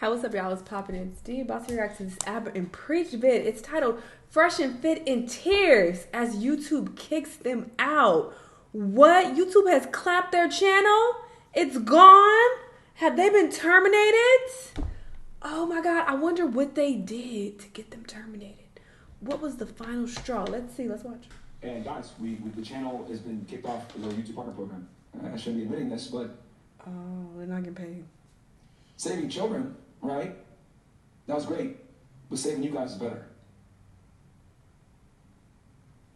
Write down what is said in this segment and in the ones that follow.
Hi, what's up, y'all? It's popping in. Steve about to react to this Aber and Preach vid. It's titled Fresh and Fit in Tears as YouTube kicks them out. What? YouTube has clapped their channel? It's gone? Have they been terminated? Oh my God, I wonder what they did to get them terminated. What was the final straw? Let's see, let's watch. And guys, the channel has been kicked off the YouTube partner program. I shouldn't be admitting this, but... Oh, they're not getting paid. Saving children, right? That was great. But saving you guys is better.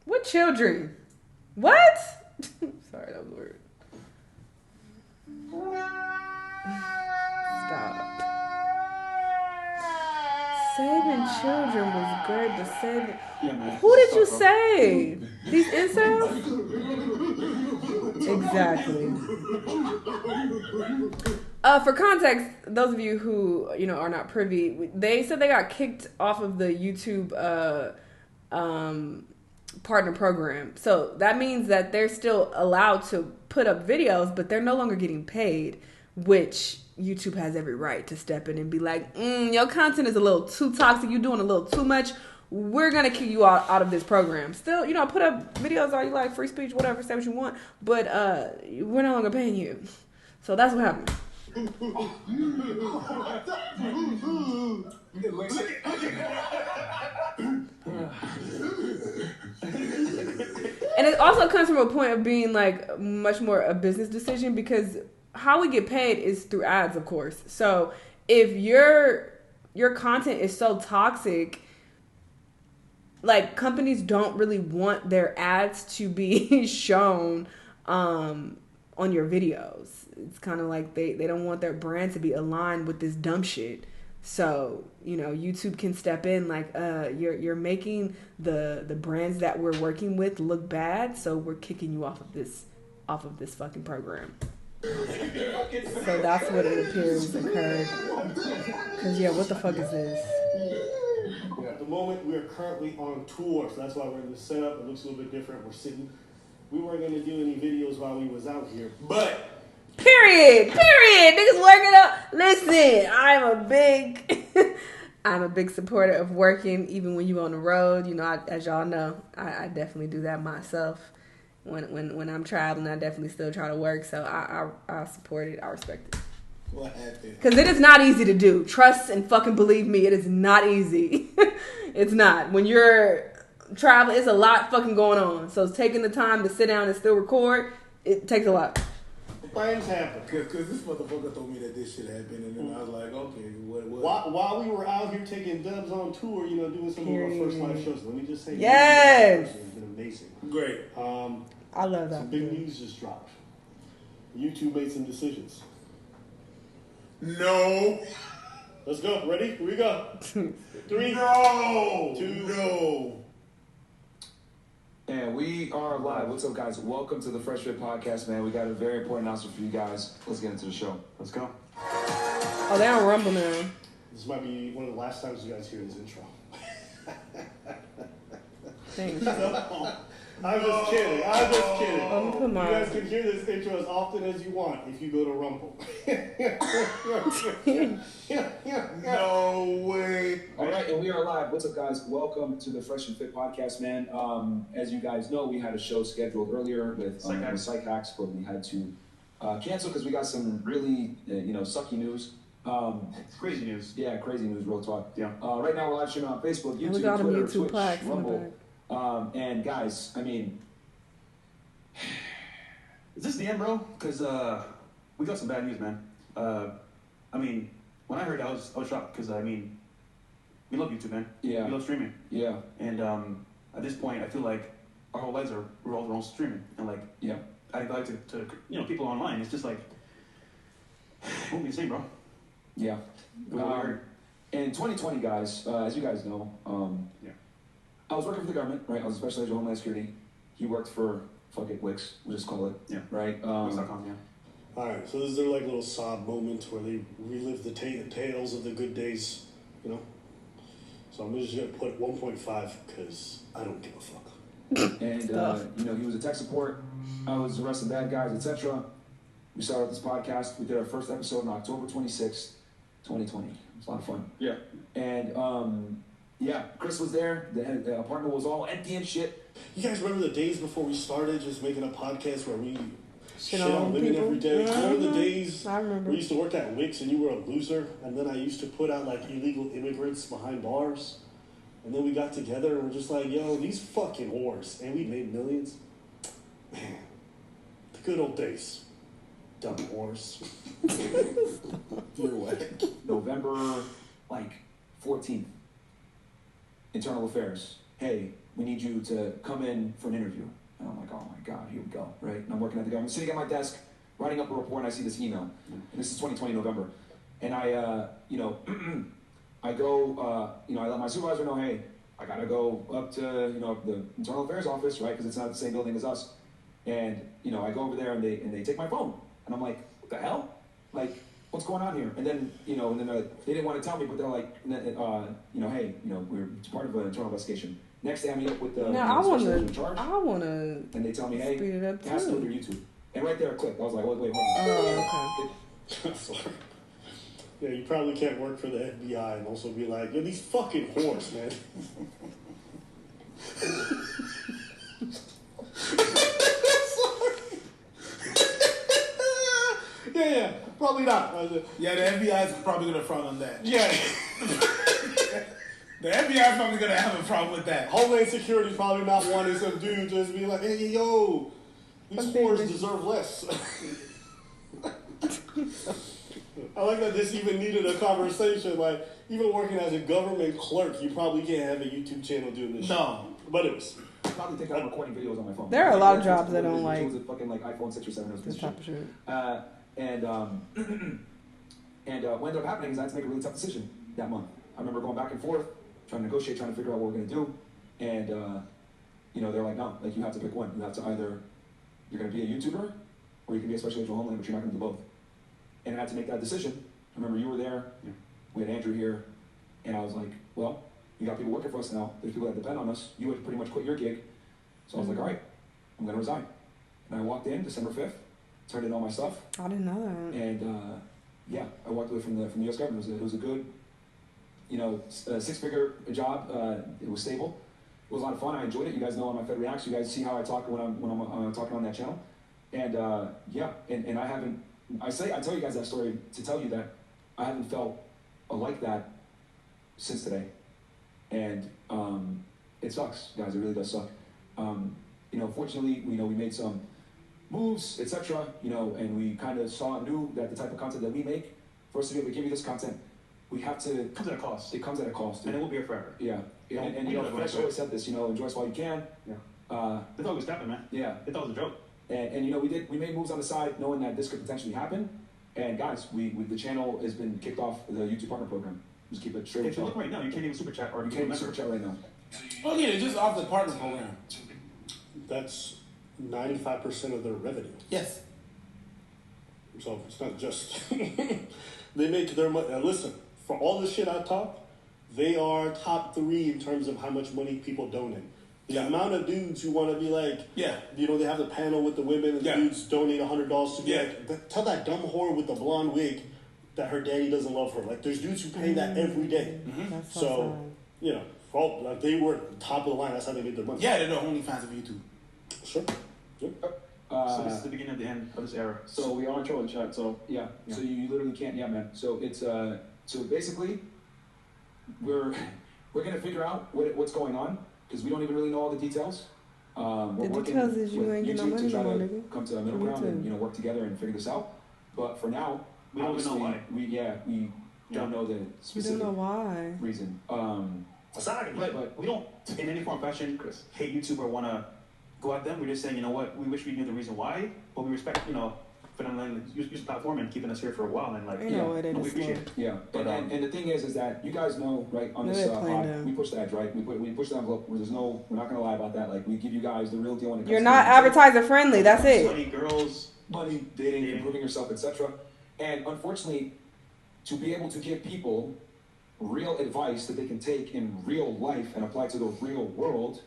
What children? What? Sorry, that was weird. Stop. Saving children was great, but saving... Who did you save? These incels? Exactly. For context, those of you who are not privy, they said they got kicked off of the YouTube partner program. So that means that they're still allowed to put up videos, but they're no longer getting paid, which YouTube has every right to step in and be like, your content is a little too toxic, you're doing a little too much, we're gonna kick you out of this program. Still, put up videos all you like, free speech, whatever, say what you want, but we're no longer paying you. So that's what happened. And it also comes from a point of being like much more a business decision, because how we get paid is through ads, of course. So if your content is so toxic, like, companies don't really want their ads to be shown on your videos. It's kind of like they don't want their brand to be aligned with this dumb shit. So, YouTube can step in like, you're making the brands that we're working with look bad, so we're kicking you off of this fucking program. So that's what it appears occurred. Cause what the fuck is this? At the moment, we are currently on tour, so that's why we're in the setup. It looks a little bit different. We weren't going to do any videos while we was out here, but... Period. Niggas working up. Listen, I'm a big supporter of working, even when you on the road. As y'all know, I definitely do that myself. When I'm traveling, I definitely still try to work. So I support it. I respect it. Because it is not easy to do. Trust and fucking believe me, it is not easy. It's not. When you're traveling, it's a lot fucking going on. So taking the time to sit down and still record, it takes a lot. Things happen. Because this motherfucker told me that this shit had been, and then I was like, okay, what? While we were out here taking dubs on tour, doing some of our first live shows, let me just say, yes, it's been amazing. Great. I love that. Some big news just dropped. YouTube made some decisions. No. Let's go. Ready? Here we go. 3, no, 2, no. And we are live. What's up, guys? Welcome to the Fresh Fit Podcast, man. We got a very important announcement for you guys. Let's get into the show. Let's go. Oh, they're on Rumble now. This might be one of the last times you guys hear this intro. Thanks. I'm just kidding. Oh, you guys can hear this intro as often as you want if you go to Rumble. No way. All right, and we are live. What's up, guys? Welcome to the Fresh and Fit Podcast, man. As you guys know, we had a show scheduled earlier with Psych Hacks, but we had to cancel because we got some really, sucky news. Crazy news. Yeah, crazy news, real talk. Yeah. Right now, we're live streaming on Facebook, YouTube, Twitter, Twitch, plaques Rumble. And guys, I mean, is this the end, bro? Because we got some bad news, man. When I heard it, I was shocked because we love YouTube, man. Yeah. We love streaming. Yeah. And at this point, I feel like our whole lives are revolved around streaming, and I like to people online. It's just like it won't be the same, bro. Yeah. In 2020, guys, as you guys know, I was working for the government, right? I was a special agent of Homeland Security. He worked for, Wix, we'll just call it. Yeah. Right? Wix.com, yeah. Alright, so this is their little sob moment where they relive the tales of the good days, So I'm just going to put 1.5 because I don't give a fuck. And, he was a tech support. I was arresting bad guys, etc. We started this podcast. We did our first episode on October 26th. 2020. It was a lot of fun. Yeah. And yeah, Chris was there. The apartment was all empty and shit. You guys remember the days before we started just making a podcast where we shit on on women people? every day? Mm-hmm. Remember the days I remember. we used to work at Wix and you were a loser, and then I used to put out like illegal immigrants behind bars, and then we got together and we're just like, yo, these fucking whores, and we made millions. Man, the good old days. Dumb whores. You're what? November 14th. Internal Affairs. Hey, we need you to come in for an interview. And I'm like, oh my God, here we go, right? And I'm working at the government, sitting at my desk, writing up a report, and I see this email. And this is 2020 November. And I, I go, I let my supervisor know, hey, I gotta go up to, the Internal Affairs office, right? Because it's not the same building as us. And, I go over there and they take my phone. And I'm like, what the hell? Like, what's going on here? And then, and then they didn't want to tell me, but they're like, hey, we're it's part of an internal investigation. Next day I meet up with the special agent in charge. I wanna. And they tell me, hey, speed it up it has to too. do with your YouTube. And right there it clicked. I was like, wait, hold on. Oh, okay. Sorry. Yeah, you probably can't work for the FBI and also be like, yo, these fucking whores, man. Yeah, probably not. Yeah, the FBI is probably going to frown on that. Yeah. The FBI is probably going to have a problem with that. Homeland Security probably not wanting some dude just be like, hey, yo, these whores deserve less. I like that this even needed a conversation. Like, even working as a government clerk, you probably can't have a YouTube channel doing this No. shit. But it was. I probably think I'm recording videos on my phone. There are a lot of jobs that don't It was a fucking iPhone 6 or 7 or this type of shit. And what ended up happening is I had to make a really tough decision that month. I remember going back and forth, trying to negotiate, trying to figure out what we're going to do. And, they're like, no, you have to pick one. You have to either, you're going to be a YouTuber or you can be a special agent for Homeland, but you're not going to do both. And I had to make that decision. I remember you were there. Yeah. We had Andrew here. And I was like, well, you got people working for us now. There's people that depend on us. You had pretty much quit your gig. So I was like, all right, I'm going to resign. And I walked in December 5th, turned in all my stuff. I didn't know that. And I walked away from the U.S. government. It was a good, six-figure job. It was stable. It was a lot of fun. I enjoyed it. You guys know on my Fed Reacts. You guys see how I talk when I'm talking on that channel. And and I haven't. I tell you guys that story to tell you that I haven't felt like that since today. And it sucks, guys. It really does suck. Fortunately, we made some moves, etc. And we kind of knew that the type of content that we make, for us to be able to give you this content, we have to. It comes at a cost. It comes at a cost, and it will be here forever. Yeah, and Fresh always said this. Enjoy us while you can. Yeah. They thought it was stepping, man. Yeah. They thought it was a joke. And we made moves on the side, knowing that this could potentially happen. And guys, the channel has been kicked off the YouTube Partner Program. Just keep it straight. If you look right now, you can't even super chat or you can't even super chat right now. Oh yeah, just off the partner program. That's 95% of their revenue. Yes. So it's not just they make their money. Now listen, for all the shit I talk, they are top 3 in terms of how much money people donate. The amount of dudes who want to be like, they have the panel with the women and the dudes donate $100 to be like, tell that dumb whore with the blonde wig that her daddy doesn't love her. Like, there's dudes who pay that every day. Mm-hmm. That's so they were top of the line. That's how they made their money. Yeah, they're the only fans of YouTube. Sure. So this is the beginning of the end of this era. So we are on trolling chat. So yeah. So you literally can't. Yeah, man. So it's so basically, we're gonna figure out what's going on because we don't even really know all the details. We're the working details is you ain't getting no money to try no more, to nigga. come to a middle ground and work together and figure this out. But for now, we don't know why. We don't know the specific we don't know why reason. Aside, but we don't in any form or fashion hate YouTube or want to go at them. We're just saying, you know what, we wish we knew the reason why, but we respect, for them letting use the platform and keeping us here for a while, and we appreciate it. Yeah, but and the thing is that you guys know, right, on this we push the edge, right? We push the envelope. We're not gonna lie about that. Like, we give you guys the real deal when it comes You're not advertiser friendly. That's it. Money, dating, improving yourself, etc. And unfortunately, to be able to give people real advice that they can take in real life and apply to the real world,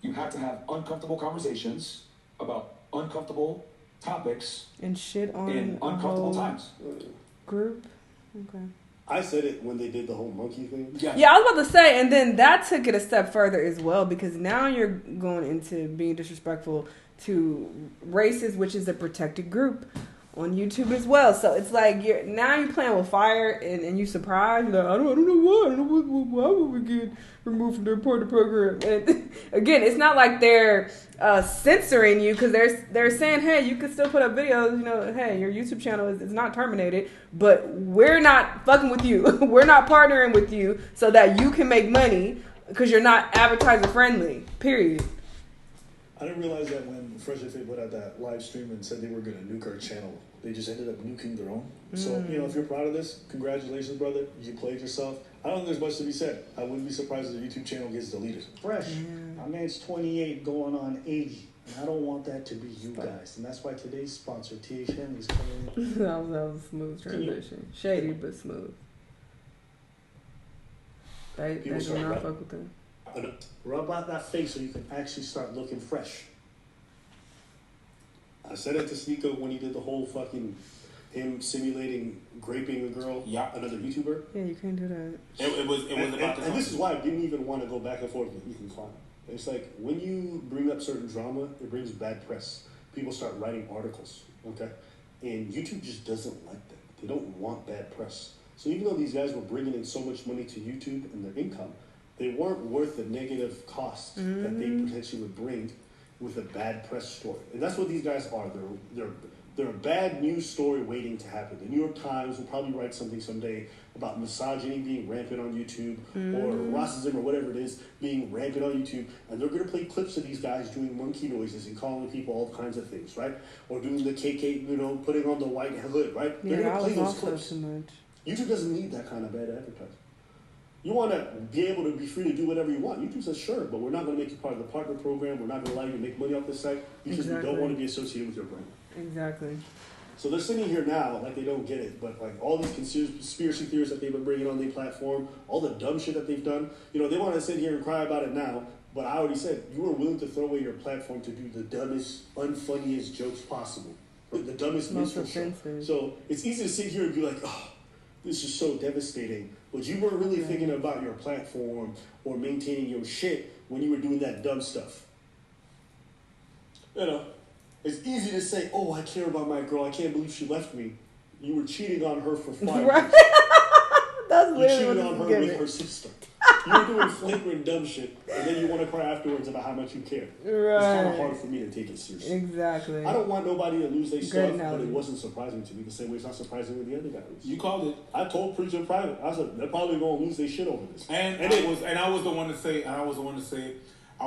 you have to have uncomfortable conversations about uncomfortable topics and shit on in uncomfortable times. Group. Okay. I said it when they did the whole monkey thing. Yeah, I was about to say, and then that took it a step further as well, because now you're going into being disrespectful to races, which is a protected group on YouTube as well. So it's like you're playing with fire, and you surprised. You're like, I don't know why. I don't know why would we get removed from their part of the program? And again, it's not like they're censoring you, because they're saying, hey, you can still put up videos. You know, hey, your YouTube channel is not terminated, but we're not fucking with you. We're not partnering with you so that you can make money, because you're not advertiser friendly. Period. I didn't realize that when Fresh and Fit put out that live stream and said they were going to nuke our channel, they just ended up nuking their own. So, you know, if you're proud of this, congratulations, brother. You played yourself. I don't think there's much to be said. I wouldn't be surprised if the YouTube channel gets deleted. Fresh. My man's 28 going on 80. And I don't want that to be you guys. And that's why today's sponsor, THM, is coming in. That was a smooth transition. Shady, but smooth. They do not fuck with them. Rub out that face so you can actually start looking fresh. I said it to Sneeko when he did the whole fucking him simulating raping a girl, another YouTuber. Yeah, you can't do that. It was about and this is why I didn't even want to go back and forth with Ethan Klein. It's like when you bring up certain drama, it brings bad press. People start writing articles, okay? And YouTube just doesn't like that. They don't want bad press. So even though these guys were bringing in so much money to YouTube and their income, they weren't worth the negative costs that they potentially would bring with a bad press story. And that's what these guys are. They're a bad news story waiting to happen. The New York Times will probably write something someday about misogyny being rampant on YouTube or racism or whatever it is being rampant on YouTube. And they're going to play clips of these guys doing monkey noises and calling people all kinds of things, right? Or doing the KK, you know, putting on the white hood, right? They're going to play those clips. YouTube doesn't need that kind of bad advertising. You want to be able to be free to do whatever you want. YouTube says, sure, but we're not going to make you part of the partner program. We're not going to allow you to make money off this site because we don't want to be associated with your brand. Exactly. So they're sitting here now like they don't get it, but like all these conspiracy theories that they've been bringing on their platform, all the dumb shit that they've done, you know, they want to sit here and cry about it now, but I already said you were willing to throw away your platform to do the dumbest, unfunniest jokes possible. The dumbest minstrel show. So it's easy to sit here and be like, oh, this is so devastating. But you weren't really thinking about your platform or maintaining your shit when you were doing that dumb stuff. You know, it's easy to say, oh, I care about my girl. I can't believe she left me. You were cheating on her for 5 years. That's you cheated on her with her sister. You were doing flagrant dumb shit, and then you want to cry afterwards about how much you care. Right. It's kind of hard for me to take it seriously. Exactly. I don't want nobody to lose their stuff, but it wasn't surprising to me the same way it's not surprising when the other guy loses. You called it. I told Preacher in private. I said they're probably going to lose their shit over this. And I was the one to say I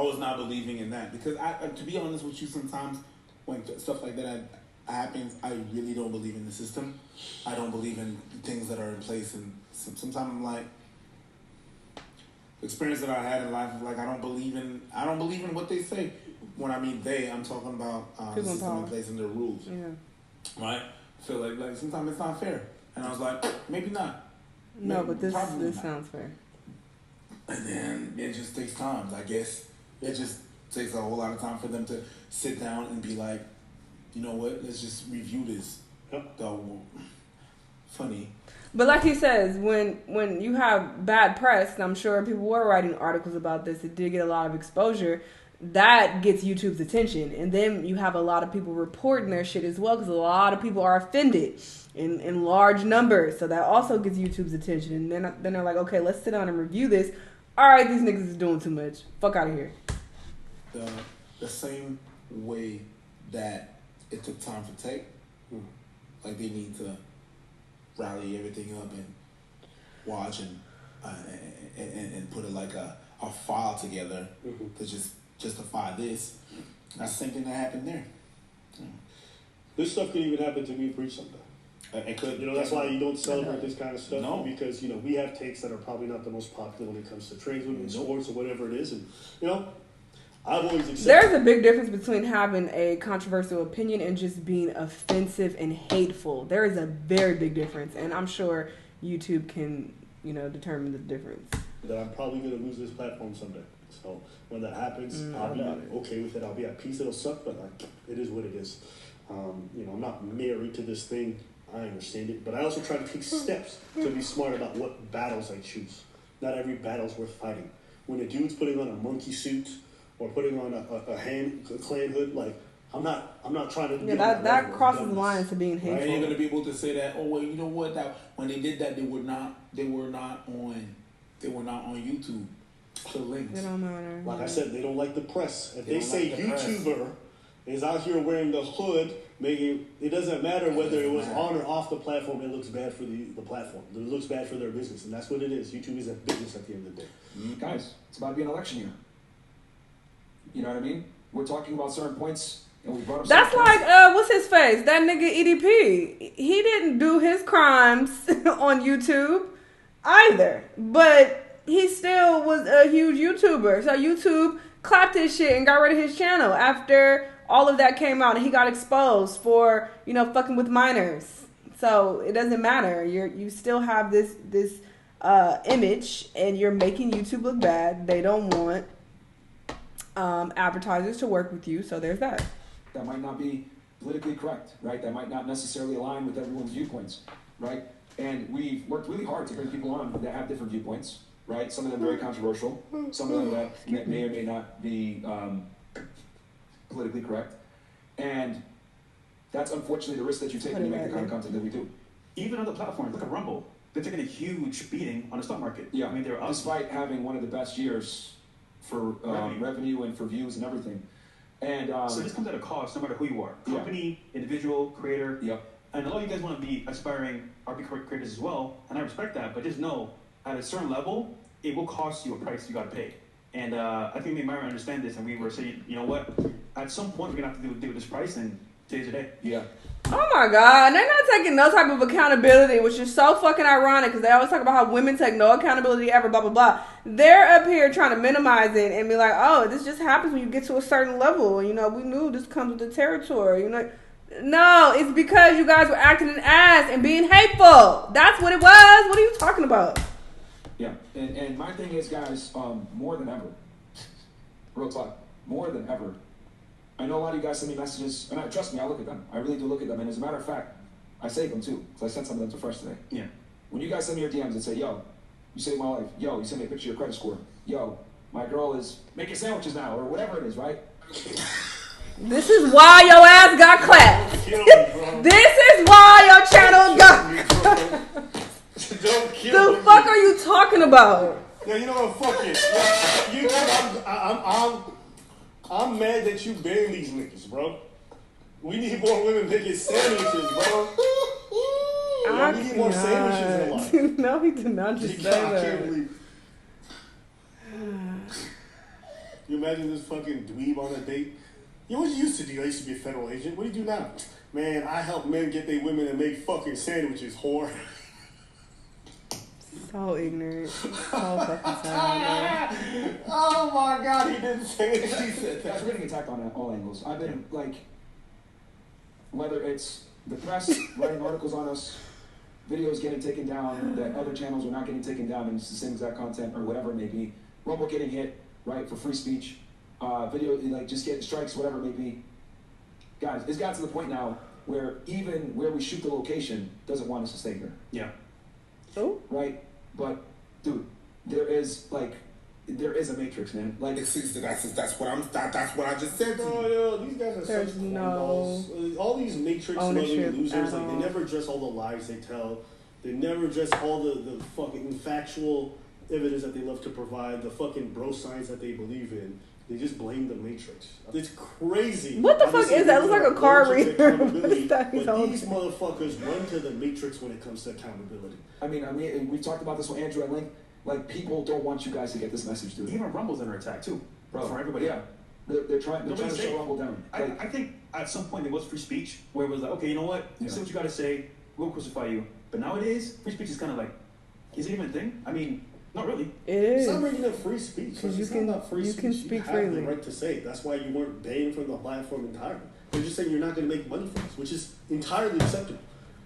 was not believing in that, because to be honest with you, sometimes when stuff like that happens, I really don't believe in the system. I don't believe in things that are in place, and sometimes I'm like, experience that I had in life, like I don't believe in what they say. When I mean they, I'm talking about the system in place and their rules. Yeah. Right? So like sometimes it's not fair, and I was like, maybe not. No, but this sounds fair. And then it just takes time. I guess it just takes a whole lot of time for them to sit down and be like, you know what? Let's just review this. Funny. But like he says, when you have bad press, and I'm sure people were writing articles about this, it did get a lot of exposure, that gets YouTube's attention. And then you have a lot of people reporting their shit as well, because a lot of people are offended in large numbers. So that also gets YouTube's attention. And then they're like, okay, let's sit down and review this. All right, these niggas is doing too much. Fuck out of here. The same way that it took time for Take, like they need to rally everything up and watch and put it like a file together to just justify this. That's the same thing that happened there. This stuff could even happen to me Preach someday. It could. You know, that's why you don't celebrate this kind of stuff. No. Because, you know, we have takes that are probably not the most popular when it comes to tradesmen, sports, or whatever it is. And, you know, I've always accepted. There's a big difference between having a controversial opinion and just being offensive and hateful. There is a very big difference, and I'm sure YouTube can, you know, determine the difference. That I'm probably going to lose this platform someday. So when that happens, I'll be okay with it. I'll be at peace. It'll suck, but like, it is what it is. You know, I'm not married to this thing. I understand it, but I also try to take steps to be smart about what battles I choose. Not every battle's worth fighting. When a dude's putting on a monkey suit or putting on a clan hood, like I'm not trying to. Yeah, that crosses the line to being hateful. Right? Ain't gonna be able to say that. Oh well, you know what? That when they did that, they were not on YouTube. The links. They don't matter. Like I said, they don't like the press. If they say like the YouTuber is out here wearing the hood, making it doesn't matter whether it was on or off the platform. It looks bad for the platform. It looks bad for their business, and that's what it is. YouTube is a business at the end of the day. Guys, it's about to be an election year. You know what I mean? We're talking about certain points, and we brought up. That's like what's his face? That nigga EDP. He didn't do his crimes on YouTube either, but he still was a huge YouTuber. So YouTube clapped his shit and got rid of his channel after all of that came out, and he got exposed for fucking with minors. So it doesn't matter. You still have this image, and you're making YouTube look bad. They don't want advertisers to work with you, so there's that. That might not be politically correct, right? That might not necessarily align with everyone's viewpoints, right? And we've worked really hard to bring people on that have different viewpoints, right? Some of them very controversial, some of them that may or may not be politically correct. And that's unfortunately the risk that you take when you make the kind of content that we do. Even other platforms, look at Rumble. They're taking a huge beating on the stock market. Yeah, I mean, they're despite having one of the best years for revenue and for views and everything. And so this comes at a cost, no matter who you are, company, individual, creator. Yep. And a lot of you guys want to be aspiring RP creators as well, and I respect that. But just know, at a certain level, it will cost you a price you got to pay. And I think me and Myron understand this, and we were saying, you know what? At some point, we're gonna have to deal with this price, and today's the day. Yeah. Oh my God, they're not taking no type of accountability, which is so fucking ironic because they always talk about how women take no accountability ever, blah, blah, blah. They're up here trying to minimize it and be like, oh, this just happens when you get to a certain level. We knew this comes with the territory. No, it's because you guys were acting an ass and being hateful. That's what it was. What are you talking about? Yeah, and my thing is, guys, more than ever, real talk, more than ever, I know a lot of you guys send me messages, and trust me, I look at them. I really do look at them, and as a matter of fact, I save them too, because I sent some of them to Fresh today. Yeah. When you guys send me your DMs and say, yo, you saved my life, yo, you send me a picture of your credit score, yo, my girl is making sandwiches now, or whatever it is, right? This is why your ass got clapped. This is why your channel got The fuck are you talking about? Yeah, you know what? Fuck it. I'm mad that you ban these niggas, bro. We need more women making sandwiches, bro. We need more sandwiches in life. No, he did not just say that. I can't believe. You imagine this fucking dweeb on a date? Yo, what you used to do? I used to be a federal agent. What do you do now? Man, I help men get their women to make fucking sandwiches, whore. So ignorant. So fucking sad. Oh my God, he didn't say it. He said that. Guys, we're getting attacked on all angles. I've been, whether it's the press writing articles on us, videos getting taken down, that other channels are not getting taken down, and it's the same exact content, or whatever it may be. Rumble getting hit, right, for free speech. Video, just getting strikes, whatever it may be. Guys, it's got to the point now where even where we shoot the location doesn't want us to stay here. Yeah. Oh. Right? But, dude, there is a matrix, man. That's what I just said to you. Oh, yeah, these guys are There's such no cornballs. All these matrix ownership losers, at all. they never address all the lies they tell. They never address all the fucking factual evidence that they love to provide, the fucking bro science that they believe in. They just blame the Matrix. It's crazy. What the fuck is that? It looks like a card reader. But these motherfuckers run to the Matrix when it comes to accountability. I mean, we've talked about this with Andrew and Link. People don't want you guys to get this message, dude. Even Rumble's under attack too, Bro, for everybody. Yeah, they're trying to shut Rumble down. I think at some point there was free speech where it was like, okay, you know what? Say what you got to say. We'll crucify you. But nowadays, free speech is kind of like, is it even a thing? I mean, not really. It is. It's not bringing up free speech. Because you can speak freely. You have the right to say it. That's why you weren't banned from the platform entirely. They're just saying you're not going to make money from this, which is entirely acceptable.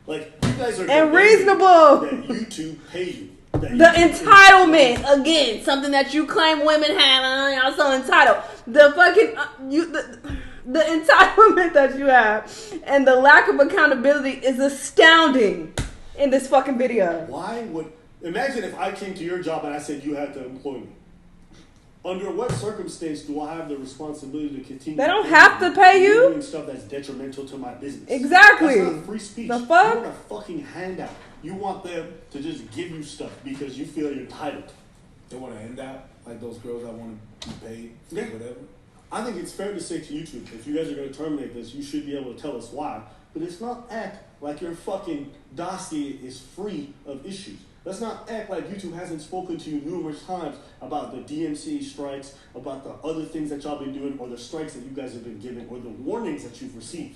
Like, you guys are... And reasonable! That YouTube pay you. The entitlement, again, something that you claim women have, y'all so entitled. The fucking... The entitlement that you have and the lack of accountability is astounding in this fucking video. Why would... Imagine if I came to your job and I said you had to employ me. Under what circumstance do I have the responsibility to continue? They don't have to pay you. Doing stuff that's detrimental to my business. Exactly. That's not free speech. The fuck? You want a fucking handout. You want them to just give you stuff because you feel you're entitled. They want to end out like those girls that want to be paid, Yeah. whatever. I think it's fair to say to YouTube, if you guys are going to terminate this, you should be able to tell us why. But let's not act like your fucking dossier is free of issues. Let's not act like YouTube hasn't spoken to you numerous times about the DMCA strikes, about the other things that y'all been doing, or the strikes that you guys have been given, or the warnings that you've received.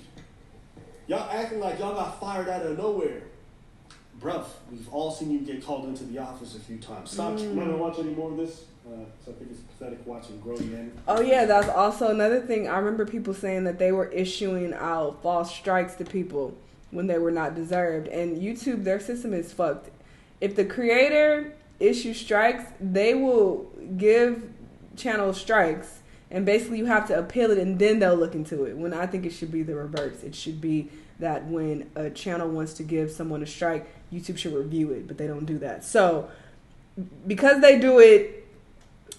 Y'all acting like y'all got fired out of nowhere. Bruv, we've all seen you get called into the office a few times. Stop. I'm not going to watch any more of this. So I think it's pathetic watching grown men. Oh yeah, that's also another thing. I remember people saying that they were issuing out false strikes to people when they were not deserved. And YouTube, their system is fucked. If the creator issues strikes, they will give channels strikes. And basically you have to appeal it and then they'll look into it. When I think it should be the reverse. It should be that when a channel wants to give someone a strike, YouTube should review it, but they don't do that. So because they do it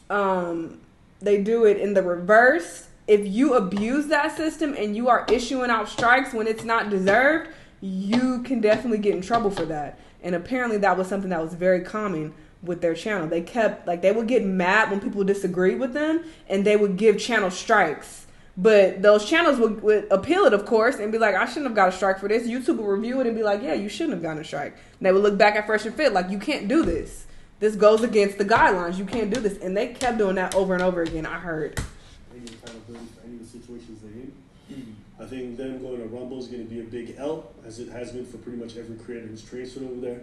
in the reverse. If you abuse that system and you are issuing out strikes when it's not deserved, you can definitely get in trouble for that. And apparently that was something that was very common with their channel. They kept, like, they would get mad when people disagreed with them and they would give channel strikes. But those channels would appeal it, of course, and be like, I shouldn't have got a strike for this. YouTube would review it and be like, yeah, you shouldn't have gotten a strike. And they would look back at Fresh and Fit like, you can't do this. This goes against the guidelines. You can't do this. And they kept doing that over and over again, I heard. Any accountability for any of the situations they're in. I think them going to Rumble is going to be a big L, as it has been for pretty much every creator who's transferred over there.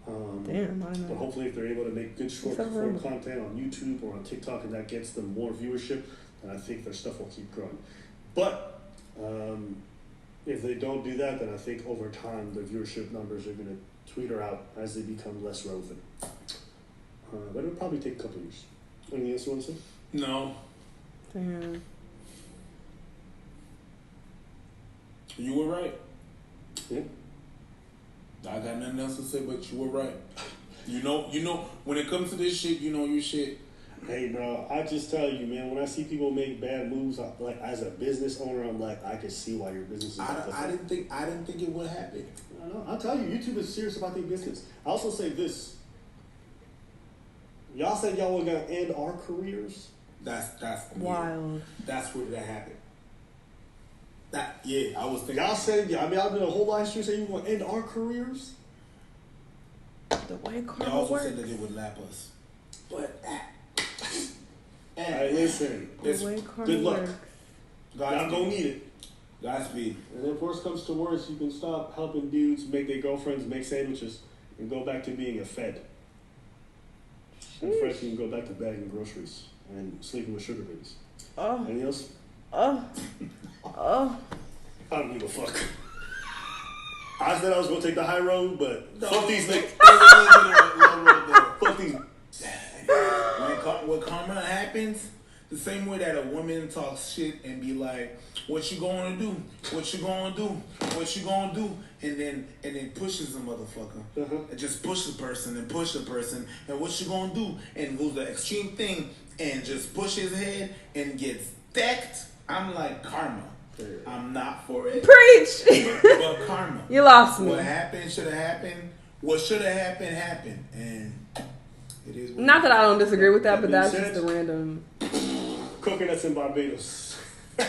Damn, I know. But hopefully if they're able to make good short-form content on YouTube or on TikTok and that gets them more viewership, then I think their stuff will keep growing. But if they don't do that, then I think over time the viewership numbers are going to tweeter out as they become less relevant. But it'll probably take a couple years. Anything else you want to say? No. Damn. You were right. Yeah. I got nothing else to say, but you were right. You know, when it comes to this shit, you know your shit. Hey, bro, I just tell you, man, when I see people make bad moves, like, as a business owner, I'm like, I can see why your business is I didn't think it would happen. I know. I'll tell you, YouTube is serious about their business. I also say this. Y'all said y'all were going to end our careers? That's wild. That's where that happened. I was thinking. Y'all said, I did a whole live stream saying you were going to end our careers? The way They karma also works. said that they would lap us. But Hey, listen. The way karma Good luck. works. Y'all gonna need it. Godspeed. And if worse comes to worse, you can stop helping dudes make their girlfriends make sandwiches and go back to being a fed. And Fresh, you can go back to bagging groceries and sleeping with sugar babies. Oh. Anything else? Oh. I don't give a fuck. I said I was gonna take the high road, but fuck these niggas. Fuck these. When karma happens, the same way that a woman talks shit and be like, "What you gonna do? What you gonna do? What you gonna do?" and then pushes the motherfucker, and just push the person and push the person, and what you gonna do? And goes the extreme thing and just push his head and gets decked. I'm like, karma. I'm not for it. Preach. But karma. You lost me. What happened should have happened. What should have happened happened, and it is. Not that I don't disagree with that, but That that's being just said- the random. Coconuts in Barbados. And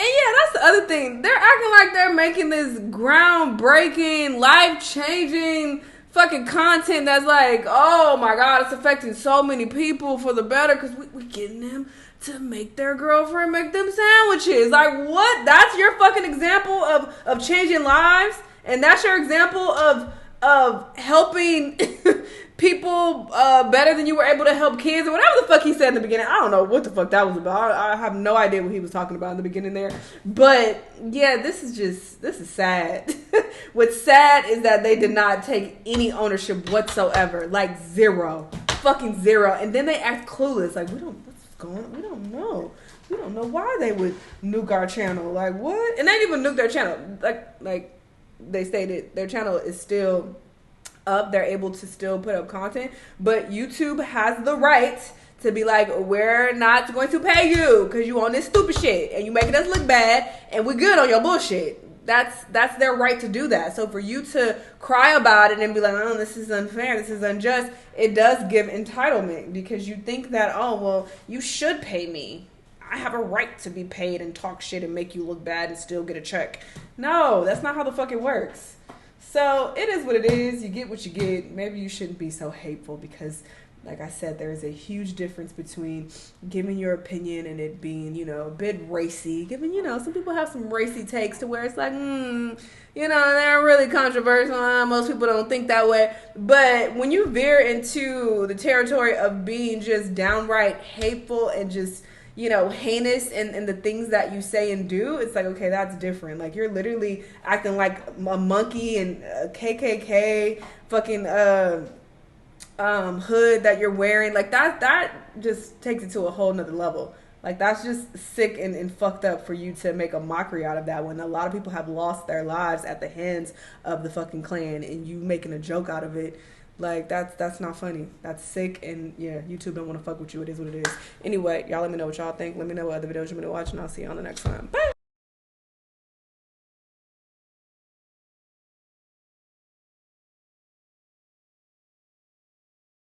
yeah, that's the other thing. They're acting like they're making this groundbreaking, life-changing fucking content that's like, oh my God, it's affecting so many people for the better because we're getting them to make their girlfriend make them sandwiches. Like, what? That's your fucking example of changing lives? And that's your example of helping people better than you were able to help kids or whatever the fuck he said in the beginning. I don't know what the fuck that was about. I have no idea what he was talking about in the beginning there. But yeah, this is sad. What's sad is that they did not take any ownership whatsoever. Like zero. Fucking zero. And then they act clueless. Like, what's going on? We don't know. we don't know why they would nuke our channel. Like, what? And they didn't even nuke their channel. Like they stated, their channel is still up. They're able to still put up content. But YouTube has the right to be like, we're not going to pay you because you on this stupid shit and you making us look bad and we're good on your bullshit. That's their right to do that. So for you to cry about it and be like, oh, this is unfair, this is unjust, it does give entitlement because you think that, oh, well, you should pay me. I have a right to be paid and talk shit and make you look bad and still get a check. No, that's not how the fuck it works. So it is what it is. You get what you get. Maybe you shouldn't be so hateful because, like I said, there is a huge difference between giving your opinion and it being, you know, a bit racy. Giving, you know, some people have some racy takes to where it's like, you know, they're really controversial. Most people don't think that way. But when you veer into the territory of being just downright hateful and just, you know, heinous in the things that you say and do, it's like, okay, that's different. Like, you're literally acting like a monkey and a KKK fucking hood that you're wearing. Like, that just takes it to a whole nother level. Like, that's just sick and fucked up for you to make a mockery out of that when a lot of people have lost their lives at the hands of the fucking Klan and you making a joke out of it. Like, that's not funny. That's sick, and yeah, YouTube don't want to fuck with you. It is what it is. Anyway, y'all let me know what y'all think. Let me know what other videos you want me to watch, and I'll see you on the next one. Bye!